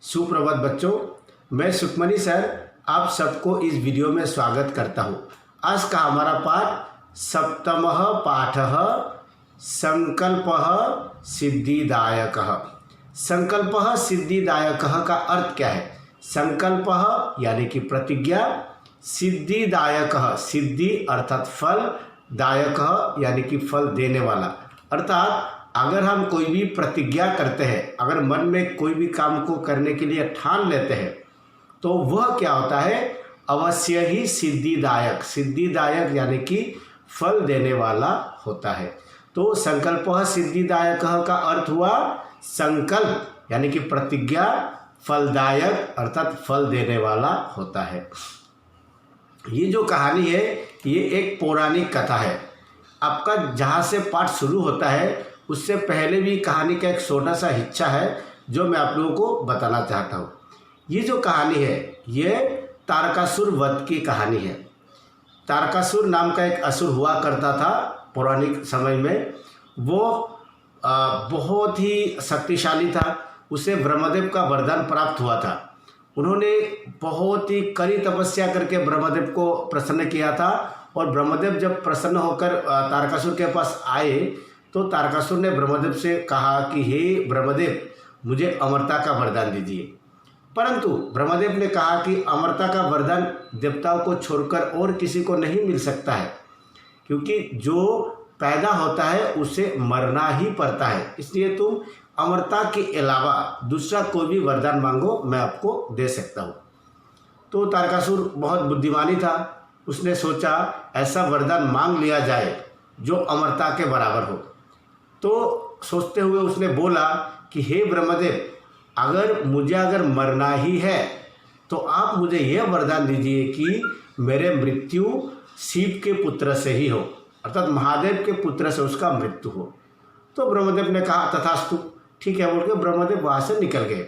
सुप्रभात बच्चों, मैं सुखमणि सर आप सबको इस वीडियो में स्वागत करता हूँ। आज का हमारा पाठ सप्तमः पाठः संकल्पः सिद्धिदायकः। संकल्पः सिद्धिदायकः का अर्थ क्या है? संकल्पः यानी कि प्रतिज्ञा, सिद्धिदायकः सिद्धि अर्थात फल, दायकः यानी कि फल देने वाला। अर्थात अगर हम कोई भी प्रतिज्ञा करते हैं, अगर मन में कोई भी काम को करने के लिए ठान लेते हैं तो वह क्या होता है? अवश्य ही सिद्धिदायक, सिद्धिदायक यानी कि फल देने वाला होता है। तो संकल्पः सिद्धिदायकः का अर्थ हुआ संकल्प यानी कि प्रतिज्ञा फलदायक अर्थात फल देने वाला होता है। ये जो कहानी है ये एक पौराणिक कथा है। आपका जहाँ से पाठ शुरू होता है उससे पहले भी कहानी का एक छोटा सा हिस्सा है जो मैं आप लोगों को बताना चाहता हूँ। ये जो कहानी है ये तारकासुर वध की कहानी है। तारकासुर नाम का एक असुर हुआ करता था पौराणिक समय में। वो बहुत ही शक्तिशाली था। उसे ब्रह्मदेव का वरदान प्राप्त हुआ था। उन्होंने बहुत ही कड़ी तपस्या करके ब्रह्मदेव को प्रसन्न किया था और ब्रह्मदेव जब प्रसन्न होकर तारकासुर के पास आए तो तारकासुर ने ब्रह्मदेव से कहा कि हे ब्रह्मदेव, मुझे अमरता का वरदान दीजिए। परंतु ब्रह्मदेव ने कहा कि अमरता का वरदान देवताओं को छोड़कर और किसी को नहीं मिल सकता है, क्योंकि जो पैदा होता है उसे मरना ही पड़ता है। इसलिए तुम अमरता के अलावा दूसरा कोई भी वरदान मांगो, मैं आपको दे सकता हूँ। तो तारकासुर बहुत बुद्धिमानी था। उसने सोचा ऐसा वरदान मांग लिया जाए जो अमरता के बराबर हो। तो सोचते हुए उसने बोला कि हे ब्रह्मदेव, अगर मरना ही है तो आप मुझे यह वरदान दीजिए कि मेरे मृत्यु शिव के पुत्र से ही हो, अर्थात महादेव के पुत्र से उसका मृत्यु हो। तो ब्रह्मदेव ने कहा तथास्तु, ठीक है बोल के ब्रह्मदेव वहाँ से निकल गए।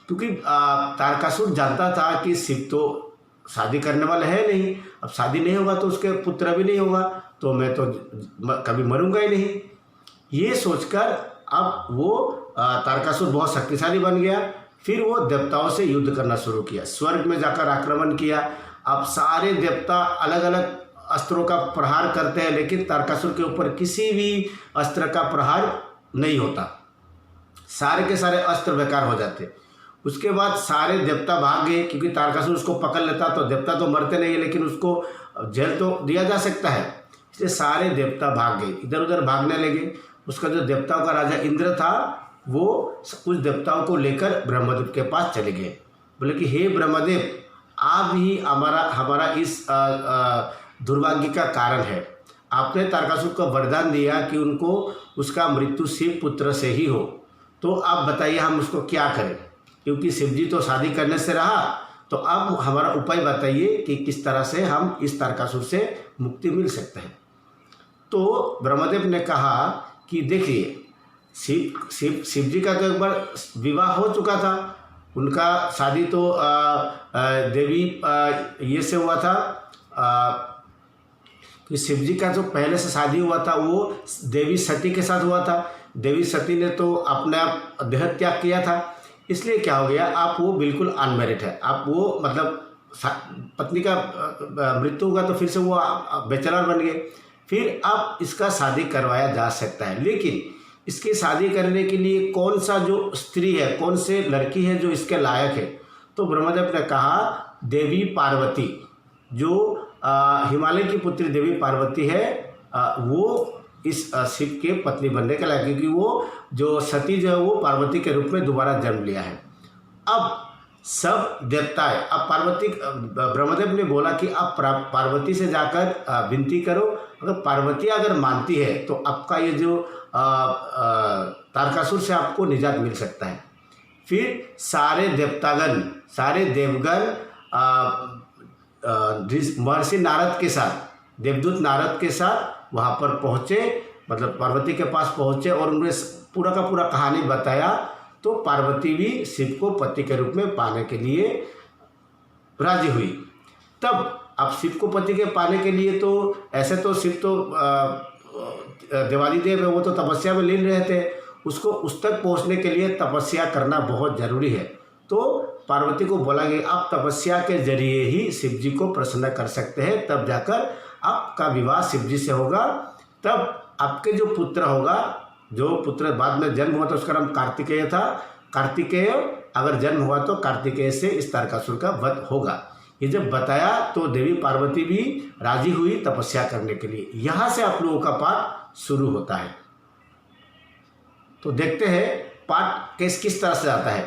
क्योंकि तारकासुर जानता था कि शिव तो शादी करने वाला है नहीं, अब शादी नहीं होगा तो उसके पुत्र भी नहीं होगा, तो मैं तो कभी मरूंगा ही नहीं। ये सोचकर अब वो तारकासुर बहुत शक्तिशाली बन गया। फिर वो देवताओं से युद्ध करना शुरू किया, स्वर्ग में जाकर आक्रमण किया। अब सारे देवता अलग अलग अस्त्रों का प्रहार करते हैं, लेकिन तारकासुर के ऊपर किसी भी अस्त्र का प्रहार नहीं होता। सारे के सारे अस्त्र बेकार हो जाते। उसके बाद सारे देवता भाग गए, क्योंकि तारकासुर उसको पकड़ लेता तो देवता तो मरते नहीं है, लेकिन उसको जेल तो दिया जा सकता है। इसलिए सारे देवता भाग गए, इधर उधर भागने लगे। उसका जो देवताओं का राजा इंद्र था वो कुछ देवताओं को लेकर ब्रह्मदेव के पास चले गए। बोले कि हे ब्रह्मदेव, आप ही हमारा इस दुर्भाग्य का कारण है। आपने तारकासुर को वरदान दिया कि उनको उसका मृत्यु शिव पुत्र से ही हो, तो आप बताइए हम उसको क्या करें, क्योंकि शिव जी तो शादी करने से रहा। तो आप हमारा उपाय बताइए कि किस तरह से हम इस तारकासुर से मुक्ति मिल सकते हैं। तो ब्रह्मदेव ने कहा कि देखिए, शिव जी का तो एक बार विवाह हो चुका था। उनका शादी तो देवी ये से हुआ था कि शिव जी का जो पहले से शादी हुआ था वो देवी सती के साथ हुआ था। देवी सती ने तो अपने आप देह त्याग किया था। इसलिए क्या हो गया, आप वो बिल्कुल अनमैरिड है। आप वो मतलब पत्नी का मृत्यु होगा तो फिर से वो बैचलर बन गए। फिर अब इसका शादी करवाया जा सकता है, लेकिन इसकी शादी करने के लिए कौन सा जो स्त्री है, कौन से लड़की है जो इसके लायक है? तो ब्रह्मदेव ने कहा देवी पार्वती, जो हिमालय की पुत्री देवी पार्वती है, वो इस शिव के पत्नी बनने के लायक, क्योंकि वो जो सती जो है वो पार्वती के रूप में दोबारा जन्म लिया है। अब सब देवताएं, अब ब्रह्मदेव ने बोला कि आप पार्वती से जाकर विनती करो। अगर पार्वती अगर मानती है तो आपका ये जो तारकासुर से आपको निजात मिल सकता है। फिर सारे देवतागण, सारे देवगण महर्षि नारद के साथ, देवदूत नारद के साथ वहाँ पर पहुँचे, मतलब पार्वती के पास पहुँचे और उन्हें पूरा का पूरा कहानी बताया। तो पार्वती भी शिव को पति के रूप में पाने के लिए राजी हुई। तब अब शिव को पति के पाने के लिए तो ऐसे तो शिव तो देवाली देव है, वो तो तपस्या में लीन रहते हैं। उसको उस तक पहुंचने के लिए तपस्या करना बहुत ज़रूरी है। तो पार्वती को बोला कि आप तपस्या के जरिए ही शिव जी को प्रसन्न कर सकते हैं, तब जाकर आपका विवाह शिव जी से होगा, तब आपके जो पुत्र होगा, जो पुत्र बाद में जन्म हुआ तो उसका नाम कार्तिकेय था, कार्तिकेय अगर जन्म हुआ तो कार्तिकेय से इस तारकासुर का वध होगा। ये जब बताया तो देवी पार्वती भी राजी हुई तपस्या करने के लिए। यहाँ से आप लोगों का पाठ शुरू होता है। तो देखते हैं पाठ किस तरह से आता है।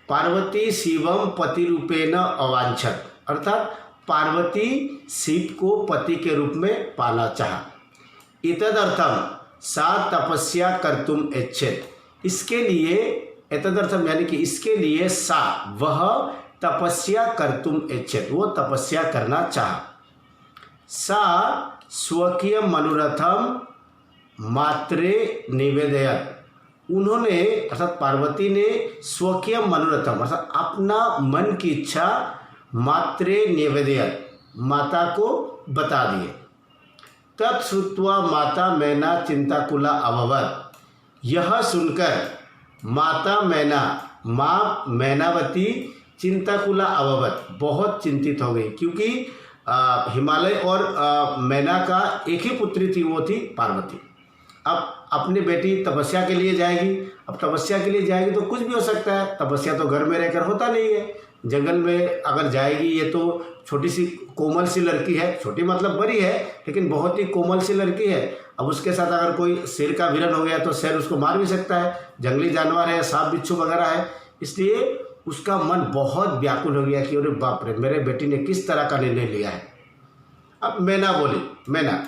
पार्वती शिवम पति रूपेण अवांछत, अर्थात पार्वती शिव को पति के रूप में पाना चाहा। इतदर्थम सा तपस्या कर्तुम इच्छेत, इसके लिए एतदर्थम यानी कि इसके लिए सा वह तपस्या कर्तुम इच्छेत, वो तपस्या करना चाहा। सा स्वकीय मनोरथम मात्रे निवेदयत, उन्होंने अर्थात पार्वती ने स्वकीय मनोरथम अर्थात अपना मन की इच्छा मात्रे निवेदयत, माता को बता दिए। तत्श्रुत्वा माता मैना चिंताकुला अभवत, यह सुनकर माता मैना, माँ मैनावती चिंताकुला अभवत, बहुत चिंतित हो गई, क्योंकि हिमालय और मैना का एक ही पुत्री थी, वो थी पार्वती। अब अपनी बेटी तपस्या के लिए जाएगी, अब तपस्या के लिए जाएगी तो कुछ भी हो सकता है, तपस्या तो घर में रहकर होता नहीं है, जंगल में अगर जाएगी, ये तो छोटी सी कोमल सी लड़की है, छोटी मतलब बड़ी है लेकिन बहुत ही कोमल सी लड़की है। अब उसके साथ अगर कोई शेर का विलन हो गया तो शेर उसको मार भी सकता है, जंगली जानवर है, सांप बिच्छू वगैरह है, इसलिए उसका मन बहुत व्याकुल हो गया कि अरे बाप रे, मेरे बेटी ने किस तरह का निर्णय लिया है। अब मैना बोली, मैना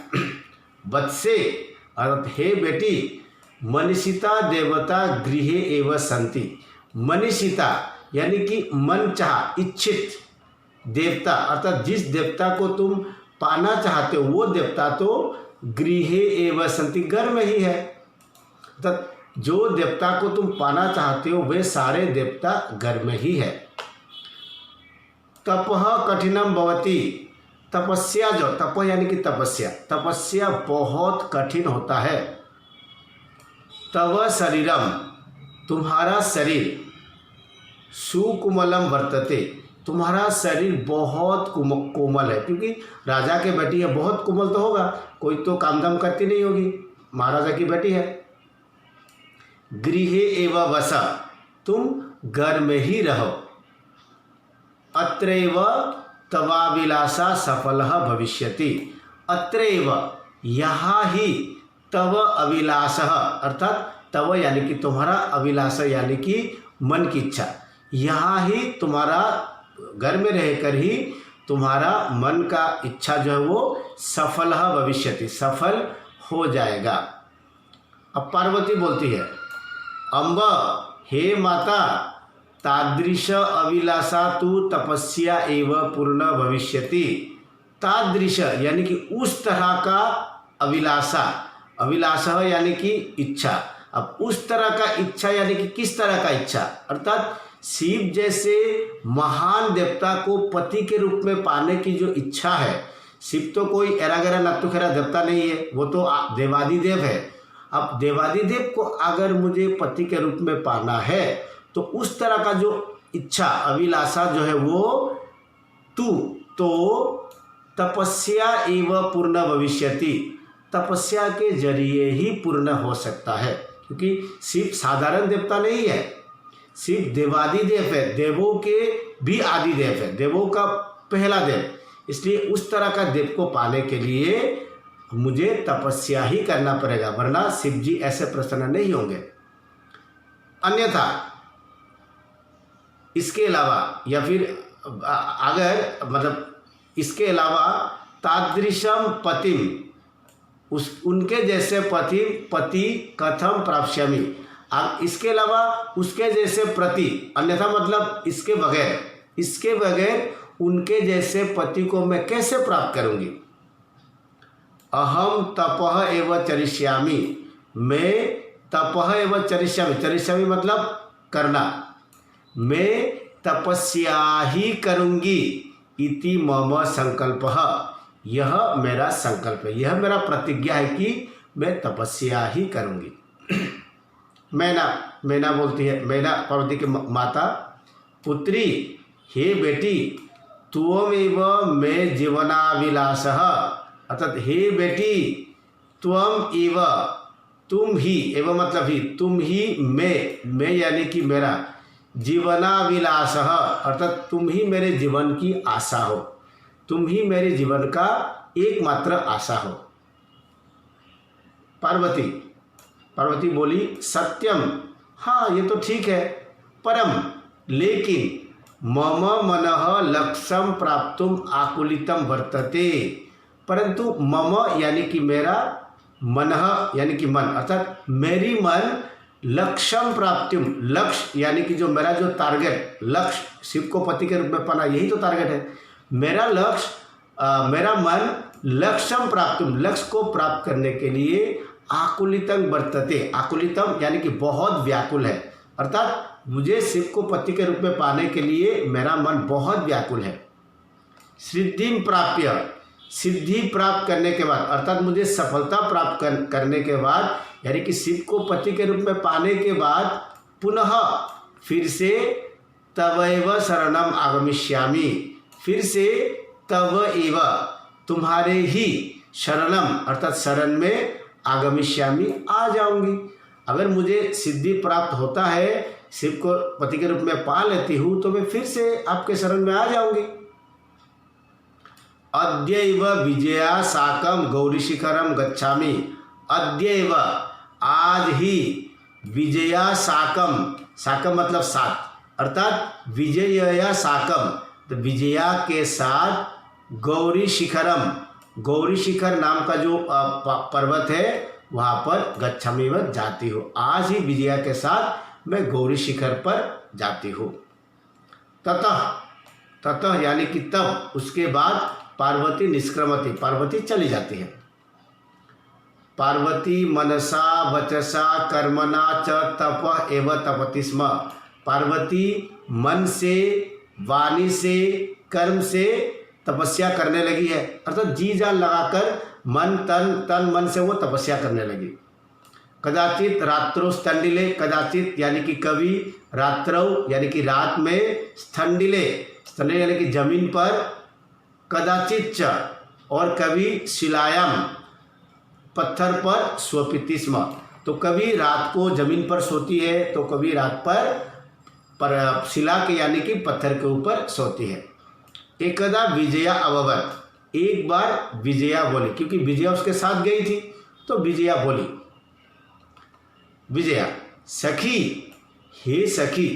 वत्से अर्थात हे बेटी, मनीषिता देवता गृहे एव संति, मनीषिता यानी कि मन चाह इच्छित देवता, अर्थात जिस देवता को तुम पाना चाहते हो वो देवता तो गृहे एव संति, घर में ही है, अर्थात जो देवता को तुम पाना चाहते हो वे सारे देवता घर में ही है। तपः कठिनम भवति, तपस्या जो तप यानी कि तपस्या, तपस्या बहुत कठिन होता है। तव शरीरम, तुम्हारा शरीर, सुकुमलम वर्तते, तुम्हारा शरीर बहुत कोमल है, क्योंकि राजा के बेटी है, बहुत कोमल तो होगा, कोई तो काम धाम करती नहीं होगी, महाराजा की बेटी है। गृहे एव वस, तुम घर में ही रहो। अत्रैव तवाभिलाषा सफलः भविष्यति, अत्रैव यहाँ ही, तव अभिलाषः अर्थात तव यानी कि तुम्हारा, अभिलाष यानी कि मन की इच्छा, यहाँ ही तुम्हारा, घर में रहकर ही तुम्हारा मन का इच्छा जो है वो सफलः भविष्यति, सफल हो जाएगा। अब पार्वती बोलती है, अम्ब हे माता, तादृश अभिलाषा तु तपस्या एव पूर्ण भविष्यति, तादृश यानी कि उस तरह का अभिलाषा, अभिलाषा यानी कि इच्छा, अब उस तरह का इच्छा यानी कि किस तरह का इच्छा, अर्थात शिव जैसे महान देवता को पति के रूप में पाने की जो इच्छा है, शिव तो कोई एरा गैरा नत्थु खेरा देवता नहीं है, वो तो देवादिदेव है। अब देवादिदेव को अगर मुझे पति के रूप में पाना है तो उस तरह का जो इच्छा अभिलाषा जो है वो तो तपस्या एव पूर्ण भविष्यति, तपस्या के जरिए ही पूर्ण हो सकता है, क्योंकि शिव साधारण देवता नहीं है, शिव देवादिदेव है, देवों के भी आदि देव है, देवों का पहला देव, इसलिए उस तरह का देव को पाने के लिए मुझे तपस्या ही करना पड़ेगा, वरना शिव जी ऐसे प्रसन्न नहीं होंगे। अन्यथा इसके अलावा या फिर अगर मतलब इसके अलावा तादृशम पतिम, उनके जैसे पति कथम प्राप्स्यामि, अब इसके अलावा उसके जैसे प्रति, अन्यथा मतलब इसके बगैर उनके जैसे पति को मैं कैसे प्राप्त करूंगी। अहम तपः एव चरिष्यामि, मैं तपः एव चरिष्यामि, चरिष्यामि मतलब करना, मैं तपस्या ही करूंगी, इति मम संकल्पः, यह मेरा संकल्प है, यह मेरा प्रतिज्ञा है कि मैं तपस्या ही करूंगी। मैना बोलती है, मैना पार्वती की माता, पुत्री, हे बेटी, त्वमेव मे जीवनाभिलाषः, अर्थात हे बेटी, त्वम एव, तुम ही, एवं मतलब ही, तुम ही मैं यानी कि मेरा, जीवनाभिलाषः अर्थात तुम ही मेरे जीवन की आशा हो, तुम ही मेरे जीवन का एकमात्र आशा हो। पार्वती बोली, सत्यम, हाँ ये तो ठीक है, परम, लेकिन मम मनः लक्ष्यम प्राप्तुम आकुलितम वर्तते, परंतु मम यानी कि मेरा, मनः यानी कि मन, अर्थात मेरी मन लक्ष्यम प्राप्तिम, लक्ष्य यानी कि जो मेरा जो टारगेट, लक्ष्य शिव को पति के रूप में पाना, यही तो टारगेट है मेरा लक्ष्य, मेरा मन लक्ष्यम प्राप्तिम, लक्ष्य को प्राप्त करने के लिए आकुलितम वर्तते, आकुलितम यानी कि बहुत व्याकुल है, अर्थात मुझे शिव को पति के रूप में पाने के लिए मेरा मन बहुत व्याकुल है। सिद्धिम प्राप्य, सिद्धि प्राप्त करने के बाद, अर्थात मुझे सफलता प्राप्त करने के बाद, यानी कि शिव को पति के रूप में पाने के बाद, पुनः फिर से तवैव शरणम आगमिष्यामि, फिर से तव एव तुम्हारे ही शरणम अर्थात शरण में आगमिष्यामि आ जाऊंगी। अगर मुझे सिद्धि प्राप्त होता है, शिव को पति के रूप में पा लेती हूँ, तो मैं फिर से आपके शरण में आ जाऊंगी। अद्यैव विजया साकम गौरी शिखरम गच्छामि, अद्यैव आज ही, विजया साकम, साकम मतलब साथ, अर्थात विजया साकम, तो विजया के साथ, गौरी शिखरम, गौरी शिखर नाम का जो पर्वत है वहाँ पर गच्छामि व जाती हूँ, आज ही विजया के साथ मैं गौरी शिखर पर जाती हूँ। ततः यानी कि तब, उसके बाद पार्वती निष्क्रमति, पार्वती चली जाती है। पार्वती मनसा वचसा कर्मणा च तप एव तपति स्म, पार्वती मन से, वाणी से, कर्म से तपस्या करने लगी है, अर्थात जी जान लगाकर मन तन मन से वो तपस्या करने लगी। कदाचित रात्रो स्थंडिले, कदाचित यानी कि कभी, रात्रौ यानी कि रात में, स्थंडिले यानी कि जमीन पर, कदाचित च और कभी, शिलायाम पत्थर पर, स्वपिति स्म, तो कभी रात को जमीन पर सोती है, तो कभी रात पर शिला के यानी कि पत्थर के ऊपर सोती है। एकदा विजया अववत, एक बार विजया बोली, क्योंकि विजया उसके साथ गई थी, तो विजया बोली, विजया, सखी, हे सखी,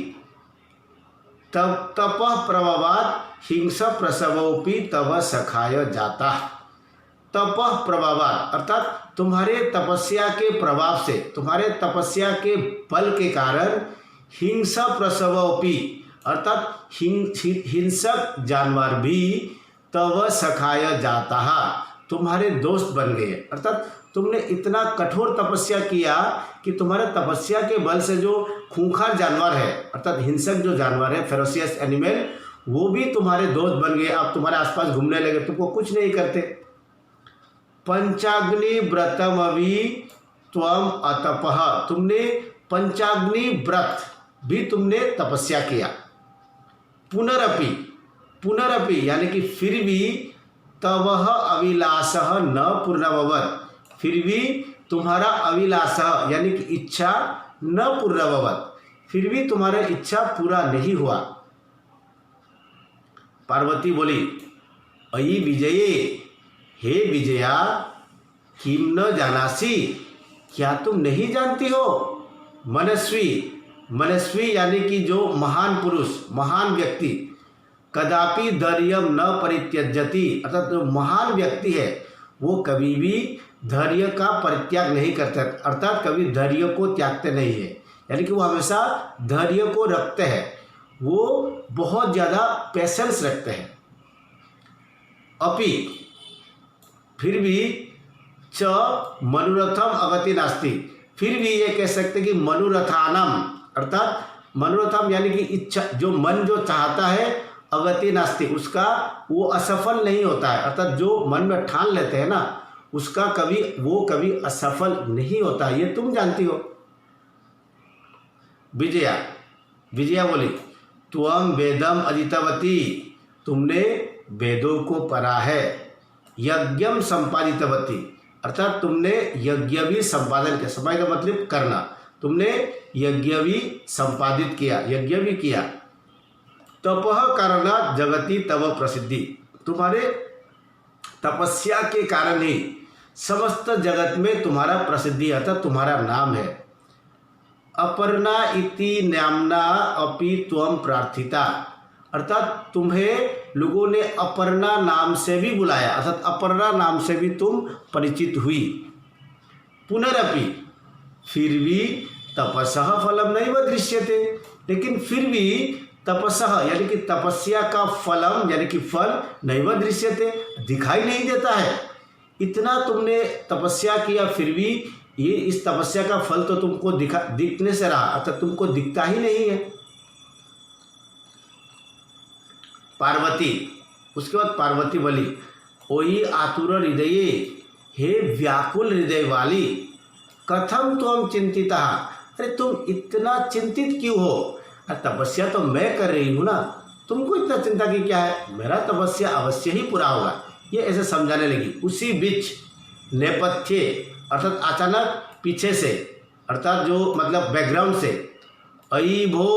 तब तपः प्रभावात हिंस प्रसवोपि तव सखाय जाता, तपः प्रभावात अर्थात तुम्हारे तपस्या के प्रभाव से, तुम्हारे तपस्या के बल के कारण, हिंस प्रसवोपि अर्थात हिंसक जानवर भी, तव सखाय जाता, तुम्हारे दोस्त बन गए, अर्थात तुमने इतना कठोर तपस्या किया कि तुम्हारे तपस्या के बल से जो खूंखार जानवर है, अर्थात हिंसक जो जानवर है, फेरोसियस एनिमल, वो भी तुम्हारे दोस्त बन गए, अब तुम्हारे आसपास घूमने लगे, तुमको कुछ नहीं करते। पंचाग्नि व्रतम अभी त्वम अतपः, तुमने पंचाग्नि व्रत भी तुमने तपस्या किया। पुनरपि यानी कि फिर भी, तवह अभिलाषः न पूर्णभवत्, फिर भी तुम्हारा अभिलाषः यानी कि इच्छा न पूर्णभवत्, फिर भी तुम्हारा इच्छा पूरा नहीं हुआ। पार्वती बोली, अयि विजये, हे विजया, किम न जानासी, क्या तुम नहीं जानती हो, मनस्वी यानी कि जो महान पुरुष, महान व्यक्ति, कदापि धैर्यम न परित्यजति, अर्थात जो महान व्यक्ति है वो कभी भी धैर्य का परित्याग नहीं करते, अर्थात कभी धैर्य को त्यागते नहीं है, यानी कि वो हमेशा धैर्य को रखते हैं, वो बहुत ज़्यादा पेशेंस रखते हैं। अपि फिर भी, च मनोरथम अगति नास्ति, फिर भी ये कह सकते कि मनोरथानम अर्थात मनोरथम यानी कि इच्छा, जो मन जो चाहता है, अगति नास्ति उसका वो असफल नहीं होता है, अर्थात जो मन में ठान लेते हैं ना, उसका कभी असफल नहीं होता, ये तुम जानती हो। विजया बोली, त्वं वेदम अधीतवती, तुमने वेदों को पढ़ा है। यज्ञम संपादितवती, अर्थात तुमने यज्ञ भी संपादन किया। संपादन का मतलब करना, तुमने यज्ञ भी संपादित किया, यज्ञ भी किया। तपः कारणात् जगति तव प्रसिद्धि, तुम्हारे तपस्या के कारण ही समस्त जगत में तुम्हारा प्रसिद्धि अर्थात तुम्हारा नाम है। अपर्णा इति नाम्ना अपि त्वं प्रार्थिता, अर्थात तुम्हें लोगों ने अपर्णा नाम से भी बुलाया, अर्थात अपर्णा नाम से भी तुम परिचित हुई। पुनरपि, फिर भी तपसः फलम नैव दृश्यते, लेकिन फिर भी तपसः यानी कि तपस्या का फलम यानी कि फल नैव दृश्यते, दिखाई नहीं देता है। इतना तुमने तपस्या किया फिर भी ये इस तपस्या का फल तो तुमको दिखने से रहा, अर्थात तुमको दिखता ही नहीं है। पार्वती, उसके बाद पार्वती बोली, ओई आतुर हृदये, हे व्याकुल हृदय वाली, कथम त्वं चिंतिता, अरे तुम इतना चिंतित क्यों हो? अरे तपस्या तो मैं कर रही हूँ ना, तुमको इतना चिंता की क्या है? मेरा तपस्या अवश्य ही पूरा होगा। ये ऐसे समझाने लगी। उसी बीच नेपथ्य अर्थात अचानक पीछे से, अर्थात जो मतलब बैकग्राउंड से, अयि भो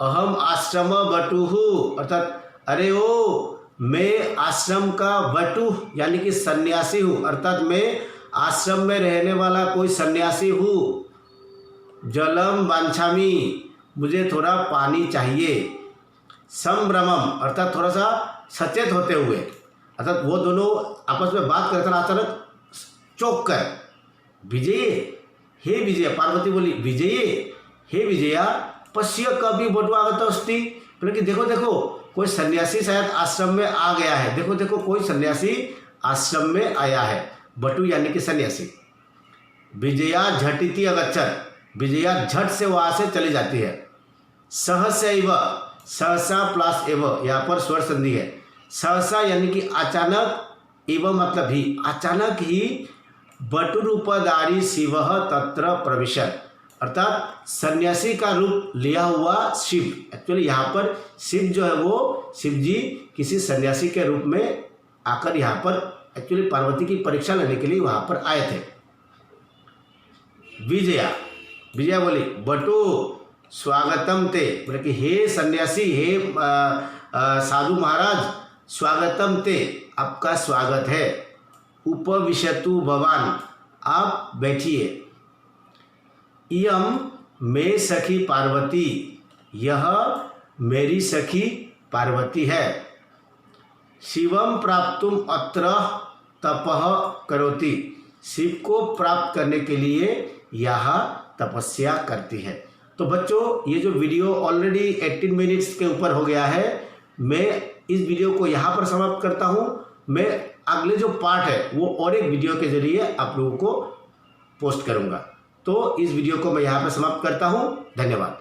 अहम आश्रम बटुहु, अर्थात अरे ओ मैं आश्रम का बटु यानी कि सन्यासी हूँ, अर्थात मैं आश्रम में रहने वाला कोई सन्यासी हूँ। जलम वांछामि, मुझे थोड़ा पानी चाहिए। संभ्रमम, अर्थात थोड़ा सा सचेत होते हुए, अर्थात वो दोनों आपस में बात करते ना, अचानक चौंक कर, विजये, हे विजय, पार्वती बोली, विजये, हे विजया, पश्य कभी बटु आगत अस्ति, बोले कि देखो देखो कोई सन्यासी शायद आश्रम में आ गया है, देखो देखो कोई सन्यासी आश्रम में आया है। बटु यानी कि सन्यासी। विजया झटिति अगच्छत, विजया झट से वहाँ से चली जाती है। सहसैव, सहसा प्लस एव, यहाँ पर स्वर संधि है। सहसा यानी कि अचानक, एवं मतलब ही, अचानक ही बटुरूपधारी शिव तत्र प्रविशत, अर्थात सन्यासी का रूप लिया हुआ शिव। एक्चुअली यहाँ पर शिव जो है वो शिव जी किसी सन्यासी के रूप में आकर यहाँ पर एक्चुअली पार्वती की परीक्षा लेने के लिए वहाँ पर आए थे। विजया, विजया बोली, बटु स्वागतम ते, बोले कि हे सन्यासी, हे साधु महाराज, स्वागतम ते, आपका स्वागत है। उपविशतु भवान, आप बैठिए। इयम मे सखी पार्वती, यह मेरी सखी पार्वती है। शिवम प्राप्तुम अत्र तपः करोति, शिव को प्राप्त करने के लिए यह तपस्या करती है। तो बच्चों ये जो वीडियो ऑलरेडी 18 मिनट्स के ऊपर हो गया है, मैं इस वीडियो को यहाँ पर समाप्त करता हूँ। मैं अगले जो पार्ट है वो और एक वीडियो के जरिए आप लोगों को पोस्ट करूँगा। तो इस वीडियो को मैं यहाँ पर समाप्त करता हूँ। धन्यवाद।